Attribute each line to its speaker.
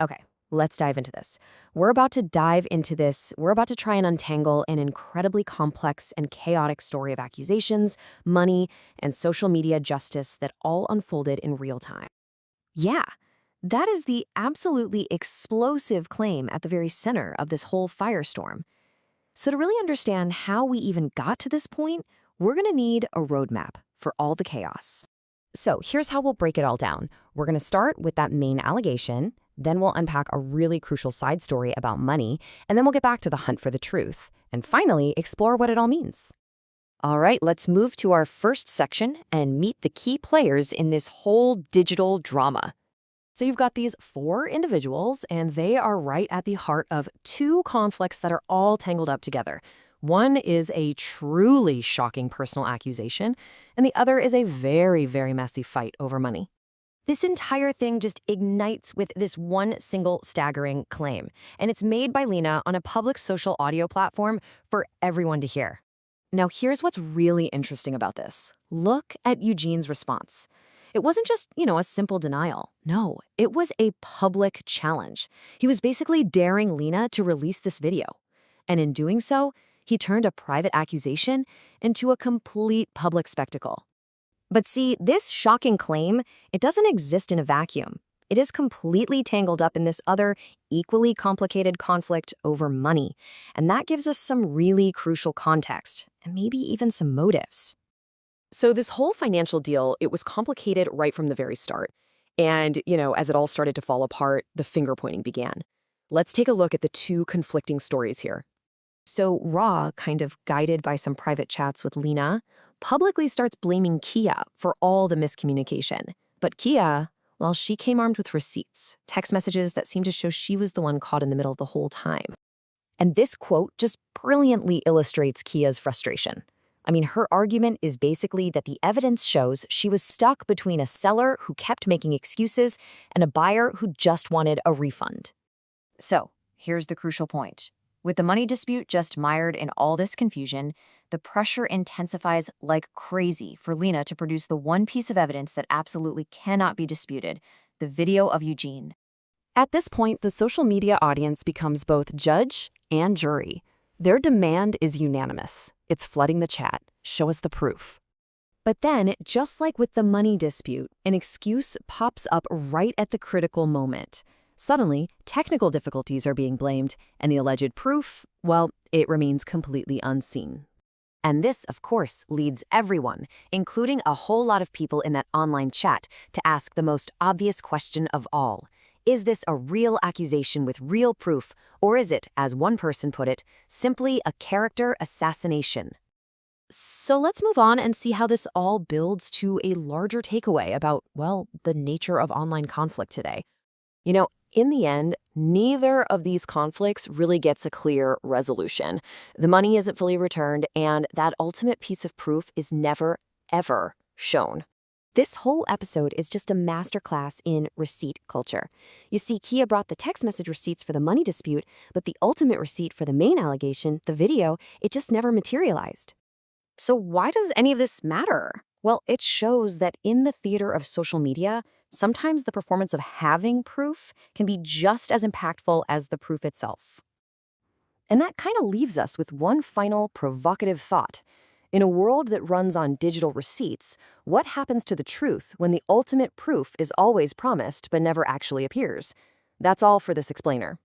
Speaker 1: Okay, let's dive into this. We're about to try and untangle an incredibly complex and chaotic story of accusations, money, and social media justice that all unfolded in real time. Yeah, that is the absolutely explosive claim at the very center of this whole firestorm. So, to really understand how we even got to this point, we're going to need a roadmap for all the chaos. So, here's how we'll break it all down. We're going to start with that main allegation, then we'll unpack a really crucial side story about money, and then we'll get back to the hunt for the truth, and finally, explore what it all means. All right, let's move to our first section and meet the key players in this whole digital drama. So you've got these four individuals, and they are right at the heart of two conflicts that are all tangled up together. One is a truly shocking personal accusation, and the other is a very, very messy fight over money. This entire thing just ignites with this one single staggering claim, and it's made by Lena on a public social audio platform for everyone to hear. Now, here's what's really interesting about this. Look at Eugene's response. It wasn't just, a simple denial. No, it was a public challenge. He was basically daring Lena to release this video. And in doing so, he turned a private accusation into a complete public spectacle. But see, this shocking claim, it doesn't exist in a vacuum. It is completely tangled up in this other, equally complicated conflict over money. And that gives us some really crucial context, and maybe even some motives. So this whole financial deal, it was complicated right from the very start. And, as it all started to fall apart, the finger pointing began. Let's take a look at the two conflicting stories here. So Ra, kind of guided by some private chats with Lena, publicly starts blaming Kia for all the miscommunication. But Kia, well, she came armed with receipts, text messages that seemed to show she was the one caught in the middle the whole time. And this quote just brilliantly illustrates Kia's frustration. I mean, her argument is basically that the evidence shows she was stuck between a seller who kept making excuses and a buyer who just wanted a refund. So, here's the crucial point. With the money dispute just mired in all this confusion, the pressure intensifies like crazy for Lena to produce the one piece of evidence that absolutely cannot be disputed, the video of Eugene. At this point, the social media audience becomes both judge and jury. Their demand is unanimous. It's flooding the chat. Show us the proof. But then, just like with the money dispute, an excuse pops up right at the critical moment. Suddenly, technical difficulties are being blamed, and the alleged proof, well, it remains completely unseen. And this, of course, leads everyone, including a whole lot of people in that online chat, to ask the most obvious question of all. Is this a real accusation with real proof, or is it, as one person put it, simply a character assassination? So let's move on and see how this all builds to a larger takeaway about, well, the nature of online conflict today. In the end, neither of these conflicts really gets a clear resolution. The money isn't fully returned, and that ultimate piece of proof is never, ever shown. This whole episode is just a masterclass in receipt culture. You see, Kia brought the text message receipts for the money dispute, but the ultimate receipt for the main allegation, the video, it just never materialized. So why does any of this matter? Well, it shows that in the theater of social media, sometimes the performance of having proof can be just as impactful as the proof itself. And that kind of leaves us with one final provocative thought. In a world that runs on digital receipts, what happens to the truth when the ultimate proof is always promised but never actually appears? That's all for this explainer.